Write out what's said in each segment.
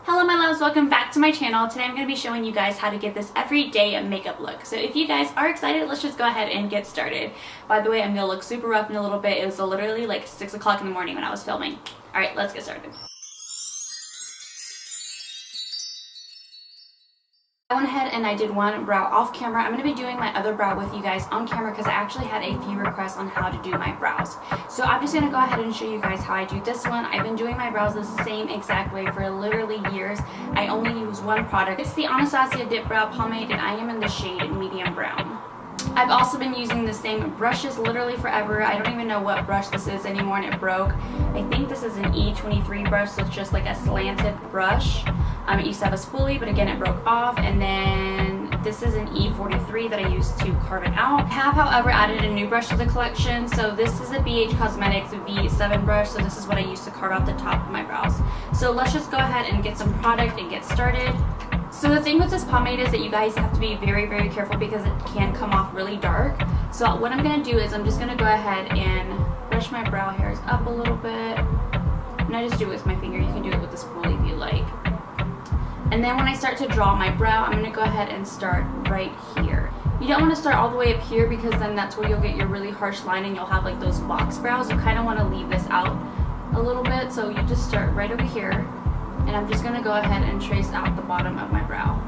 Hello my loves, welcome back to my channel. Today I'm going to be showing you guys how to get this everyday makeup look. So if you guys are excited, let's just go ahead and get started. By the way, I'm going to look super rough in a little bit. It was literally like 6 o'clock in the morning when I was filming. Alright, let's get started. I went ahead and I did one brow off camera. I'm going to be doing my other brow with you guys on camera because I actually had a few requests on how to do my brows. So I'm just going to go ahead and show you guys how I do this one. I've been doing my brows the same exact way for literally years. I only use one product. It's the Anastasia Dip Brow Pomade and I am in the shade medium brown. I've also been using the same brushes literally forever. I don't even know what brush this is anymore and it broke. I think this is an E23 brush, so it's just like a slanted brush. It used to have a spoolie, but again it broke off. And then this is an E43 that I used to carve it out. I have, however, added a new brush to the collection. So this is a BH Cosmetics V7 brush. So this is what I use to carve out the top of my brows. So let's just go ahead and get some product and get started. So the thing with this pomade is that you guys have to be very, very careful because it can come off really dark. So what I'm going to do is I'm just going to go ahead and brush my brow hairs up a little bit. And I just do it with my finger. You can do it with the spoolie if you like. And then when I start to draw my brow, I'm going to go ahead and start right here. You don't want to start all the way up here because then that's where you'll get your really harsh line and you'll have like those box brows. You kind of want to leave this out a little bit. So you just start right over here. And I'm just going to go ahead and trace out the bottom of my brow.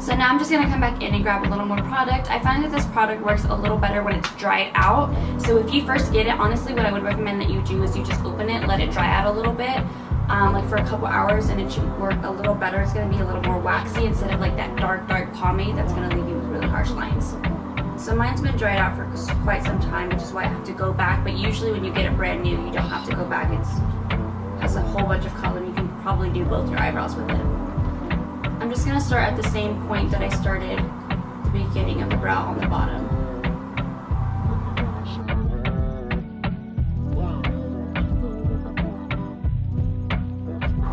So now I'm just going to come back in and grab a little more product. I find that this product works a little better when it's dried out. So if you first get it, honestly what I would recommend that you do is you just open it, let it dry out a little bit, like for a couple hours, and it should work a little better. It's going to be a little more waxy instead of like that dark pomade that's going to leave you with really harsh lines. So mine's been dried out for quite some time, which is why I have to go back. But usually when you get it brand new, you don't have to go back. It has a whole bunch of color. You can probably do both your eyebrows with it. I'm just going to start at the same point that I started at the beginning of the brow on the bottom.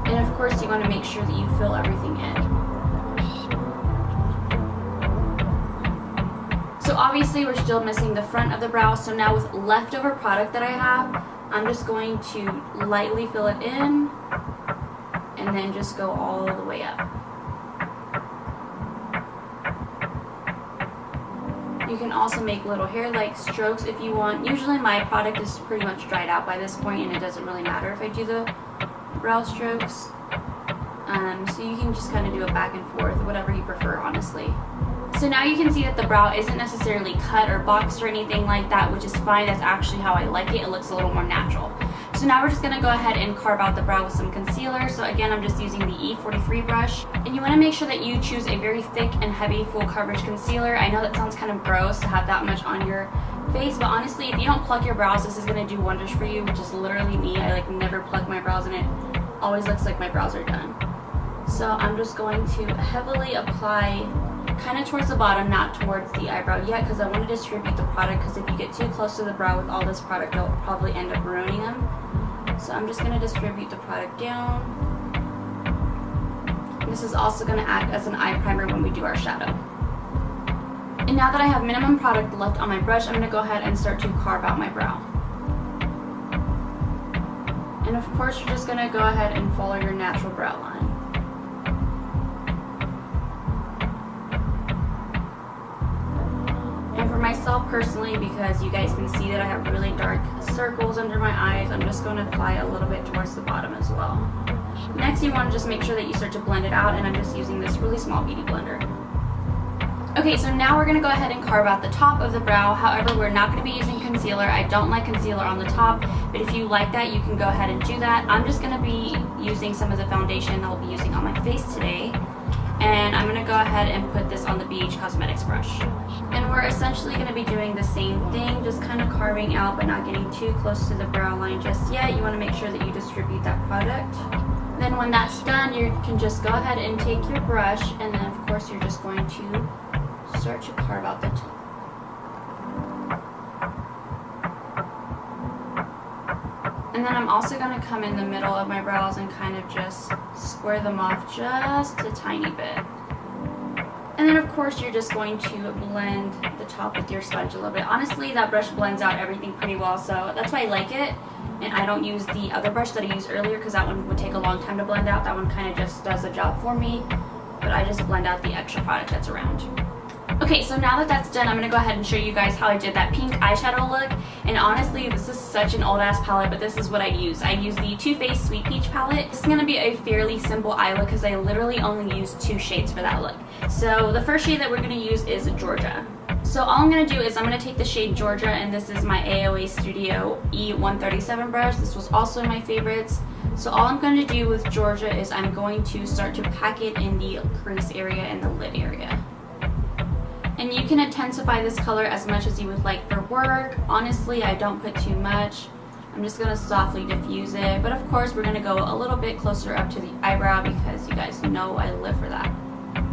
And of course you want to make sure that you fill everything in. So obviously we're still missing the front of the brow, so now with leftover product that I have, I'm just going to lightly fill it in and then just go all the way up. You can also make little hair-like strokes if you want. Usually my product is pretty much dried out by this point and it doesn't really matter if I do the brow strokes. So you can just kind of do it back and forth, whatever you prefer, honestly. So now you can see that the brow isn't necessarily cut or boxed or anything like that, which is fine. That's actually how I like it. It looks a little more natural. So now we're just going to go ahead and carve out the brow with some concealer. So again, I'm just using the E43 brush. And you want to make sure that you choose a very thick and heavy full coverage concealer. I know that sounds kind of gross to have that much on your face, but honestly, if you don't pluck your brows, this is going to do wonders for you, which is literally me. I like never pluck my brows and it always looks like my brows are done. So I'm just going to heavily apply kind of towards the bottom, not towards the eyebrow yet, because I want to distribute the product, because if you get too close to the brow with all this product, you'll probably end up ruining them. So I'm just going to distribute the product down. This is also going to act as an eye primer when we do our shadow. And now that I have minimum product left on my brush, I'm going to go ahead and start to carve out my brow. And of course, you're just going to go ahead and follow your natural brow line. Myself personally, because you guys can see that I have really dark circles under my eyes, I'm just going to apply a little bit towards the bottom as well. Next, you want to just make sure that you start to blend it out, and I'm just using this really small beauty blender. Okay, so now we're going to go ahead and carve out the top of the brow. However, we're not going to be using concealer. I don't like concealer on the top, but if you like that, you can go ahead and do that. I'm just going to be using some of the foundation I'll be using on my face today. And I'm going to go ahead and put this on the BH Cosmetics brush. And we're essentially going to be doing the same thing, just kind of carving out but not getting too close to the brow line just yet. You want to make sure that you distribute that product. Then when that's done, you can just go ahead and take your brush, and then of course you're just going to start to carve out the top. And then I'm also going to come in the middle of my brows and kind of just square them off just a tiny bit. And then of course you're just going to blend the top with your sponge a little bit. Honestly, that brush blends out everything pretty well, so that's why I like it. And I don't use the other brush that I used earlier because that one would take a long time to blend out. That one kind of just does the job for me, but I just blend out the extra product that's around. Okay, so now that that's done, I'm going to go ahead and show you guys how I did that pink eyeshadow look. And honestly, this is such an old ass palette, but this is what I use. I use the Too Faced Sweet Peach palette. This is going to be a fairly simple eye look because I literally only use 2 shades for that look. So the first shade that we're going to use is Georgia. So all I'm going to do is I'm going to take the shade Georgia, and this is my AOA Studio E137 brush. This was also my favorites. So all I'm going to do with Georgia is I'm going to start to pack it in the crease area and the lid area. And you can intensify this color as much as you would like for work. Honestly, I don't put too much. I'm just going to softly diffuse it. But of course, we're going to go a little bit closer up to the eyebrow because you guys know I live for that.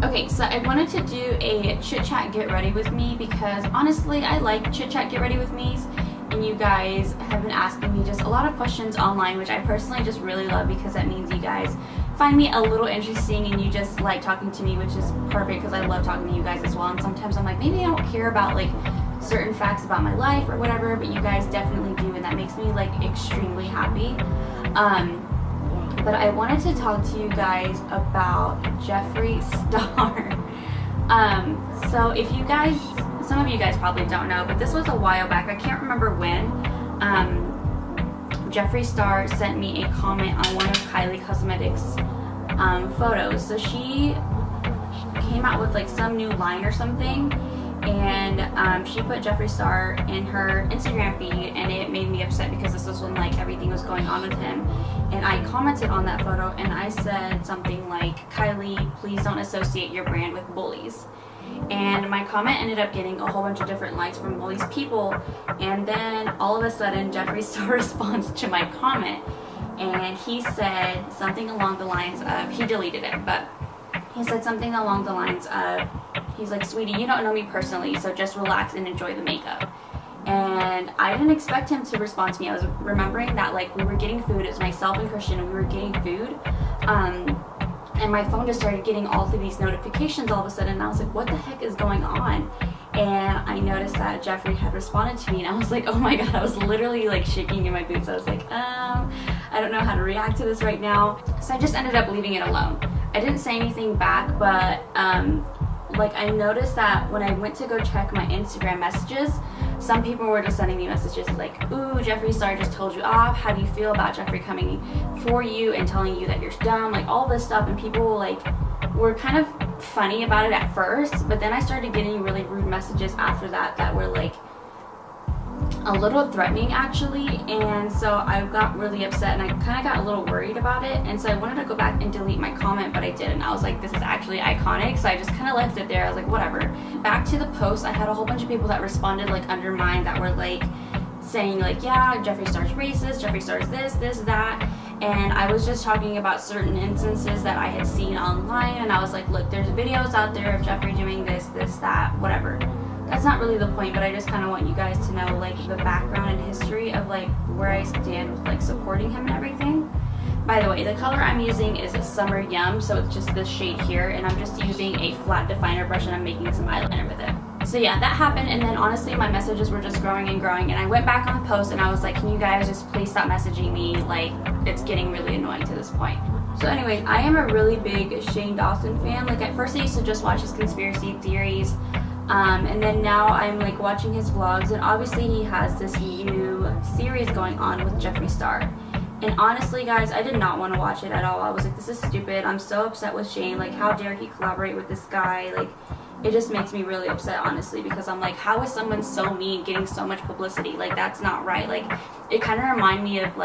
Okay, so I wanted to do a chit chat get ready with me because honestly, I like chit chat get ready with me's. And you guys have been asking me just a lot of questions online, which I personally just really love because that means you guys find me a little interesting and you just like talking to me, which is perfect because I love talking to you guys as well. And sometimes I'm like, maybe I don't care about like certain facts about my life or whatever, but you guys definitely do, and that makes me like extremely happy. But I wanted to talk to you guys about Jeffree Star. So if you guys, some of you guys probably don't know, but this was a while back. I can't remember when. Jeffree Star sent me a comment on one of Kylie Cosmetics' photos. So she came out with like some new line or something, and she put Jeffree Star in her Instagram feed, and it made me upset because this was when like everything was going on with him. And I commented on that photo and I said something like, Kylie, please don't associate your brand with bullies. And my comment ended up getting a whole bunch of different likes from all these people, and then all of a sudden Jeffree Star responds to my comment, and he said something along the lines of, he deleted it, but he said something along the lines of, he's like, sweetie, you don't know me personally, so just relax and enjoy the makeup. And I didn't expect him to respond to me. I was remembering that like we were getting food, it was myself and Christian, and we were getting food, and my phone just started getting all of these notifications all of a sudden, and I was like, what the heck is going on? And I noticed that Jeffree had responded to me, and I was like, oh my god, I was literally like shaking in my boots. I was like, I don't know how to react to this right now. So I just ended up leaving it alone. I didn't say anything back, but like I noticed that when I went to go check my Instagram messages, some people were just sending me messages like, ooh, Jeffree Star just told you off. How do you feel about Jeffree coming for you and telling you that you're dumb? Like all this stuff, and people like were kind of funny about it at first, but then I started getting really rude messages after that that were like a little threatening actually, and so I got really upset and I kind of got a little worried about it, and so I wanted to go back and delete my comment, but I didn't. I was like, this is actually iconic, so I just kind of left it there. I was like, whatever. Back to the post, I had a whole bunch of people that responded like under mine that were like saying like, yeah, Jeffree Star's racist, Jeffree Star's this, that, and I was just talking about certain instances that I had seen online, and I was like, look, there's videos out there of Jeffree doing this, that, whatever. That's not really the point, but I just kind of want you guys to know like the background and history of like where I stand with like supporting him and everything. By the way, the color I'm using is a Summer Yum, so it's just this shade here, and I'm just using a flat definer brush and I'm making some eyeliner with it. So yeah, that happened, and then honestly my messages were just growing and growing, and I went back on the post and I was like, can you guys just please stop messaging me? Like, it's getting really annoying to this point. So anyways, I am a really big Shane Dawson fan. Like at first I used to just watch his conspiracy theories, and then now I'm like watching his vlogs, and obviously he has this new series going on with Jeffree Star. And honestly guys, I did not want to watch it at all. I was like, this is stupid. I'm so upset with Shane. Like, how dare he collaborate with this guy? Like, it just makes me really upset, honestly, because I'm like, how is someone so mean getting so much publicity? Like, that's not right. Like, it kind of reminds me of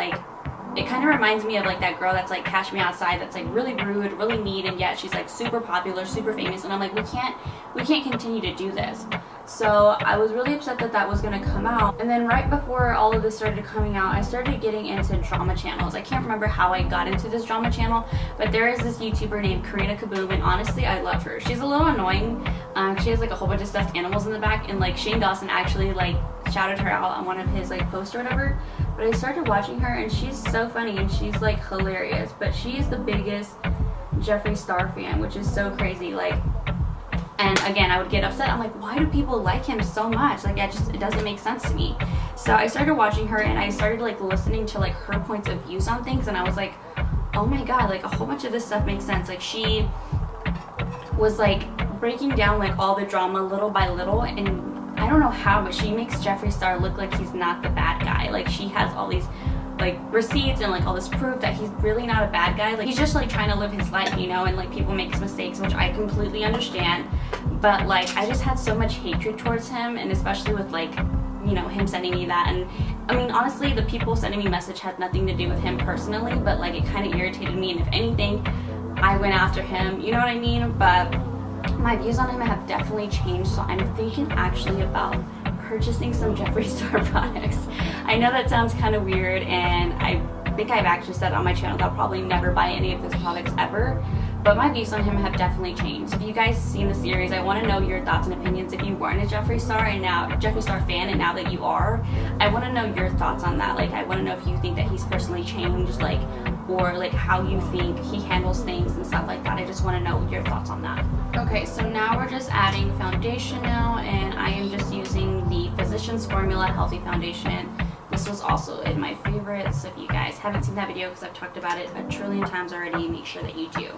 like that girl that's like Cash Me Outside, that's like really rude, really mean, and yet she's like super popular, super famous, and I'm like, we can't continue to do this. So I was really upset that that was going to come out. And then right before all of this started coming out, I started getting into drama channels. I can't remember how I got into this drama channel, but there is this YouTuber named Karina Kaboom, and honestly I love her. She's a little annoying. She has like a whole bunch of stuffed animals in the back, and like Shane Dawson actually like shouted her out on one of his like posts or whatever. But I started watching her, and she's so funny, and she's like hilarious. But she is the biggest Jeffree Star fan, which is so crazy. Like, And again, I would get upset. I'm like, why do people like him so much? Like, it doesn't make sense to me. So I started watching her, and I started like listening to like her points of views on things, and I was like, oh my god, like a whole bunch of this stuff makes sense. Like, she was like breaking down like all the drama little by little, and I don't know how, but she makes Jeffree Star look like he's not the bad guy. Like, she has all these like receipts and like all this proof that he's really not a bad guy. Like, he's just like trying to live his life, you know, and like people make mistakes, which I completely understand. But like, I just had so much hatred towards him, and especially with like, you know, him sending me that. And I mean, honestly, the people sending me message had nothing to do with him personally, but like it kind of irritated me, and if anything, I went after him, you know what I mean? But my views on him have definitely changed, so I'm thinking actually about purchasing some Jeffree Star products. I know that sounds kind of weird, and I think I've actually said on my channel that I'll probably never buy any of his products ever, but my views on him have definitely changed. If you guys seen the series, I want to know your thoughts and opinions. If you weren't a Jeffree Star fan, and now that you are, I want to know your thoughts on that. Like, I want to know if you think that he's personally changed, like, or like how you think he handles things and stuff like that. I just want to know your thoughts on that. Okay, so now we're just adding foundation now, and I am just using the Physicians Formula Healthy Foundation. This was also in my favorites, so if you guys haven't seen that video, because I've talked about it a trillion times already, make sure that you do.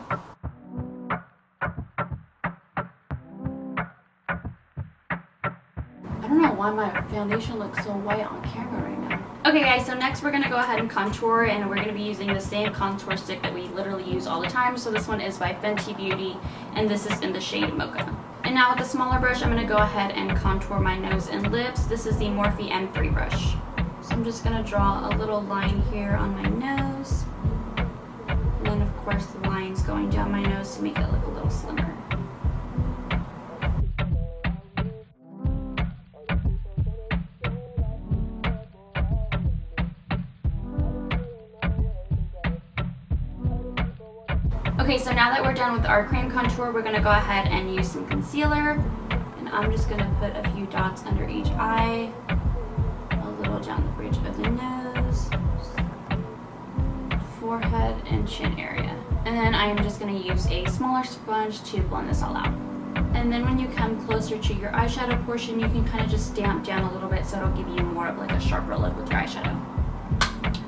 I don't know why my foundation looks so white on camera right now. Okay guys, so next we're going to go ahead and contour, and we're going to be using the same contour stick that we literally use all the time. So this one is by Fenty Beauty, and this is in the shade Mocha. And now with the smaller brush, I'm going to go ahead and contour my nose and lips. This is the Morphe M3 brush. So I'm just going to draw a little line here on my nose, and then of course the lines going down my nose to make it look a little slimmer. Okay, so now that we're done with our cream contour, we're going to go ahead and use some concealer, and I'm just going to put a few dots under each eye, a little down the bridge of the nose, forehead, and chin area. And then I am just going to use a smaller sponge to blend this all out. And then when you come closer to your eyeshadow portion, you can kind of just damp down a little bit so it'll give you more of like a sharper look with your eyeshadow.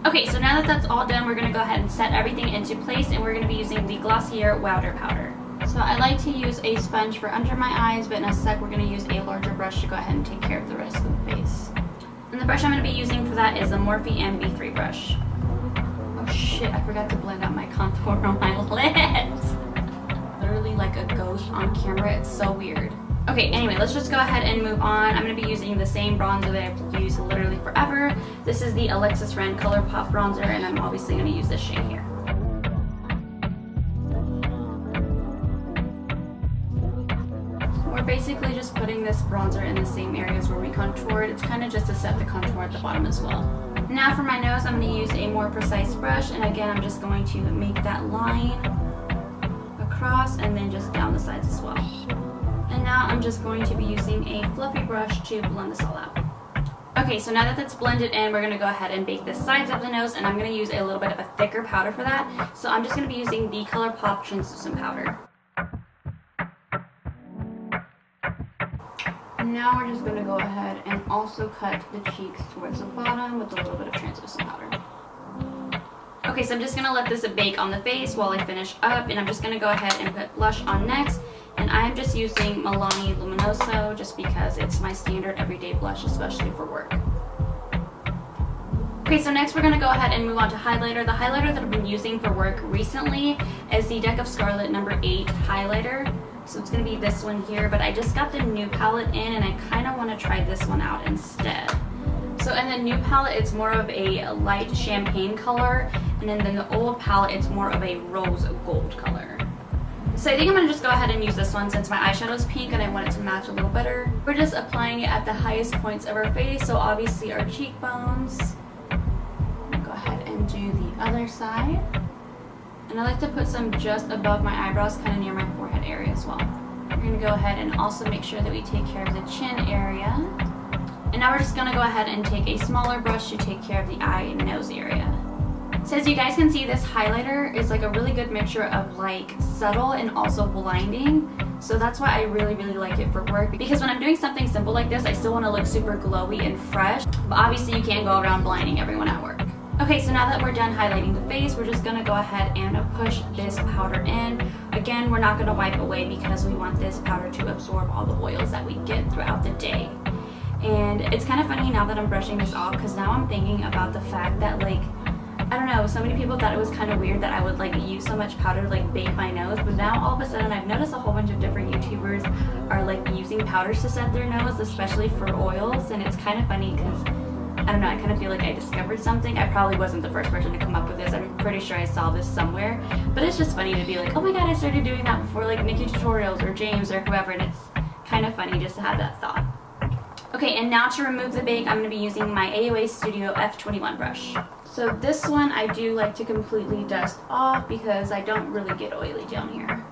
Okay, so now that that's all done, we're going to go ahead and set everything into place, and we're going to be using the Glossier Powder Powder. So I like to use a sponge for under my eyes, but in a sec we're going to use a larger brush to go ahead and take care of the rest of the face. And the brush I'm going to be using for that is the Morphe MB3 brush. Oh shit, I forgot to blend out my contour on my lips. Literally like a ghost on camera, it's so weird. Okay, anyway, let's just go ahead and move on. I'm going to be using the same bronzer that I've used literally forever. This is the Alexis Ren Color Pop bronzer, and I'm obviously going to use this shade here. We're basically just putting this bronzer in the same areas where we contoured. It's kind of just to set the contour at the bottom as well. Now for my nose, I'm going to use a more precise brush, and again, I'm just going to make that line across and then just down the sides as well. And now I'm just going to be using a fluffy brush to blend this all out. Okay, so now that that's blended in, we're going to go ahead and bake the sides of the nose, and I'm going to use a little bit of a thicker powder for that. So I'm just going to be using the ColourPop Translucent Powder. And now we're just going to go ahead and also cut the cheeks towards the bottom with a little bit of translucent powder. Okay, so I'm just going to let this bake on the face while I finish up, and I'm just going to go ahead and put blush on next. And I'm just using Milani Luminoso just because it's my standard everyday blush, especially for work. Okay, so next we're going to go ahead and move on to highlighter. The highlighter that I've been using for work recently is the Deck of Scarlet number 8 highlighter. So it's going to be this one here, but I just got the new palette in, and I kind of want to try this one out instead. So in the new palette, it's more of a light champagne color, and then in the old palette, it's more of a rose gold color. So I think I'm going to just go ahead and use this one since my eyeshadow is pink and I want it to match a little better. We're just applying it at the highest points of our face, so obviously our cheekbones. I'm going to go ahead and do the other side. And I like to put some just above my eyebrows, kind of near my forehead area as well. We're going to go ahead and also make sure that we take care of the chin area. And now we're just going to go ahead and take a smaller brush to take care of the eye and nose area. So as you guys can see, this highlighter is like a really good mixture of like subtle and also blinding. So that's why I really like it for work, because when I'm doing something simple like this, I still want to look super glowy and fresh, but obviously you can't go around blinding everyone at work. Okay, so now that we're done highlighting the face, we're just gonna go ahead and push this powder in. Again, we're not gonna wipe away because we want this powder to absorb all the oils that we get throughout the day. And it's kind of funny now that I'm brushing this off, because now I'm thinking about the fact that, like, I don't know, so many people thought it was kind of weird that I would like use so much powder to like bake my nose, but now all of a sudden I've noticed a whole bunch of different YouTubers are like using powders to set their nose, especially for oils, and it's kind of funny because, I don't know, I kind of feel like I discovered something. I probably wasn't the first person to come up with this. I'm pretty sure I saw this somewhere, but it's just funny to be like, oh my god, I started doing that before like Nikki Tutorials or James or whoever, and it's kind of funny just to have that thought. Okay, and now to remove the bake, I'm going to be using my AOA Studio F21 brush. So this one I do like to completely dust off because I don't really get oily down here.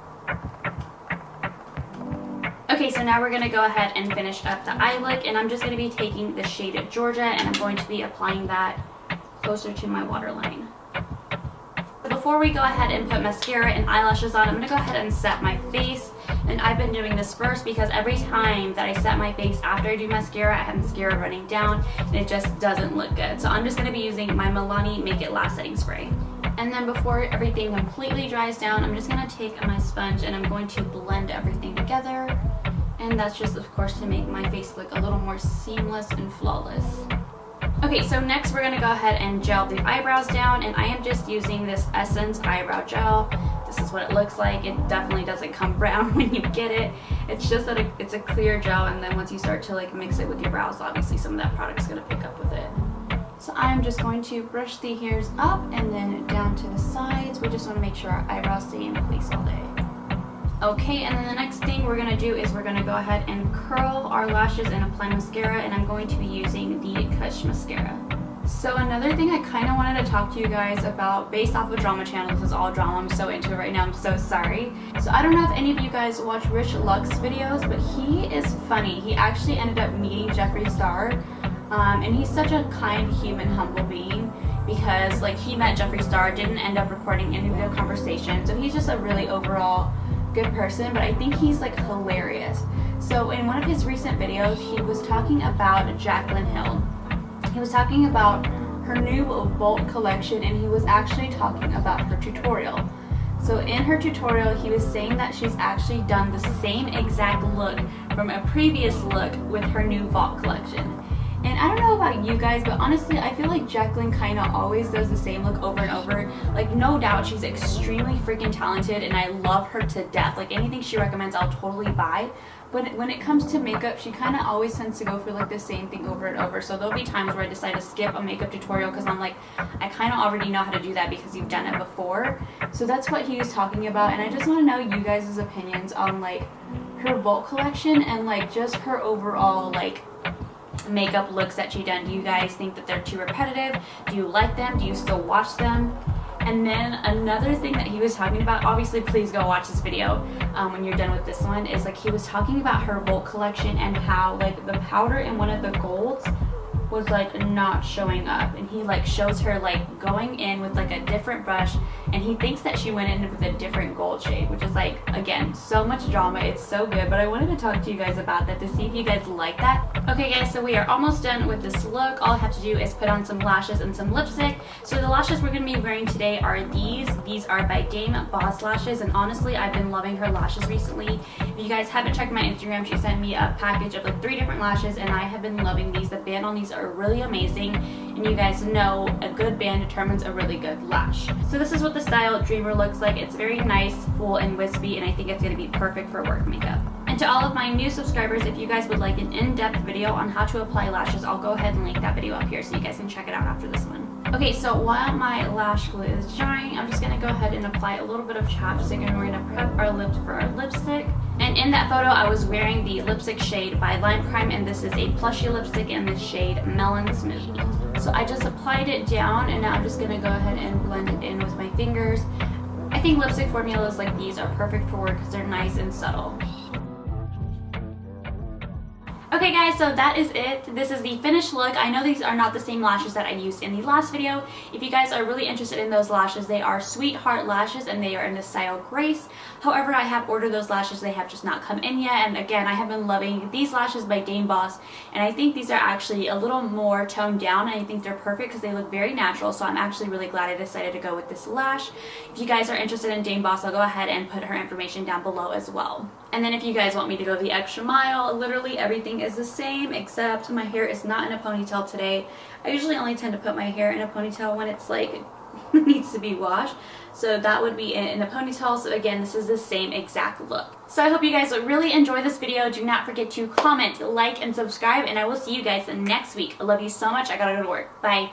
Okay, so now we're going to go ahead and finish up the eye look, and I'm just going to be taking the shade Georgia, and I'm going to be applying that closer to my waterline. Before we go ahead and put mascara and eyelashes on, I'm going to go ahead and set my face. And I've been doing this first because every time that I set my face after I do mascara, I have mascara running down and it just doesn't look good. So I'm just going to be using my Milani Make It Last setting spray. And then before everything completely dries down, I'm just going to take my sponge and I'm going to blend everything together. And that's just, of course, to make my face look a little more seamless and flawless. Okay, so next we're going to go ahead and gel the eyebrows down, and I am just using this Essence eyebrow gel. This is what it looks like. It definitely doesn't come brown when you get it. It's just that it's a clear gel, and then once you start to like mix it with your brows, obviously some of that product's going to pick up with it. So I'm just going to brush the hairs up and then down to the sides. We just want to make sure our eyebrows stay in place all day. Okay, and then the next thing we're going to do is we're going to go ahead and curl our lashes and apply mascara, and I'm going to be using the Kush mascara. So another thing I kind of wanted to talk to you guys about, based off of Drama Channel, this is all drama, I'm so into it right now, I'm so sorry. So I don't know if any of you guys watch Rich Luck's videos, but he is funny. He actually ended up meeting Jeffree Star, and he's such a kind, human, humble being, because like he met Jeffree Star, didn't end up recording any video conversation, so he's just a really overall good person, but I think he's like hilarious. So in one of his recent videos, he was talking about Jaclyn Hill. He was talking about her new Bolt collection, and he was actually talking about her tutorial. So in her tutorial, he was saying that she's actually done the same exact look from a previous look with her new Vault collection. And I don't know about you guys, but honestly, I feel like Jaclyn kind of always does the same look over and over. Like, no doubt she's extremely freaking talented, and I love her to death. Like, anything she recommends, I'll totally buy. But when it comes to makeup, she kind of always tends to go for like the same thing over and over. So there'll be times where I decide to skip a makeup tutorial because I'm like, I kind of already know how to do that because you've done it before. So that's what he was talking about, and I just want to know you guys' opinions on like her Vault collection and like just her overall like makeup looks that she done. Do you guys think that they're too repetitive? Do you like them? Do you still watch them? And then another thing that he was talking about, obviously please go watch this video when you're done with this one, is like he was talking about her Vault collection and how like the powder in one of the golds was like not showing up, and he like shows her like going in with like a different brush, and he thinks that she went in with a different gold shade, which is like, again, so much drama. It's so good, but I wanted to talk to you guys about that to see if you guys like that. Okay guys, so we are almost done with this look. All I have to do is put on some lashes and some lipstick. So the lashes we're going to be wearing today are these. These are by Dame Boss Lashes, and honestly I've been loving her lashes recently. If you guys haven't checked my Instagram, she sent me a package of like 3 different lashes, and I have been loving these. The band on these are really amazing, and you guys know a good band determines a really good lash. So this is what the style Dreamer looks like. It's very nice, full, and wispy, and I think it's going to be perfect for work makeup. And to all of my new subscribers, if you guys would like an in-depth video on how to apply lashes, I'll go ahead and link that video up here so you guys can check it out after this one. Okay, so while my lash glue is drying, I'm just going to go ahead and apply a little bit of chapstick, and we're going to prep our lips for our lipstick. And in that photo, I was wearing the lipstick shade by Lime Crime, and this is a plushy lipstick in the shade Melon Smooth. So I just applied it down, and now I'm just going to go ahead and blend it in with my fingers. I think lipstick formulas like these are perfect for work because they're nice and subtle. Okay guys, so that is it. This is the finished look. I know these are not the same lashes that I used in the last video. If you guys are really interested in those lashes, they are Sweetheart lashes and they are in the style Grace. However, I have ordered those lashes. They have just not come in yet. And again, I have been loving these lashes by Dame Boss. And I think these are actually a little more toned down. And I think they're perfect because they look very natural. So I'm actually really glad I decided to go with this lash. If you guys are interested in Dame Boss, I'll go ahead and put her information down below as well. And then if you guys want me to go the extra mile, literally everything is the same except my hair is not in a ponytail today. I usually only tend to put my hair in a ponytail when it's like needs to be washed. So that would be it in a ponytail. So again, this is the same exact look. So I hope you guys really enjoy this video. Do not forget to comment, like, and subscribe. And I will see you guys next week. I love you so much. I gotta go to work. Bye.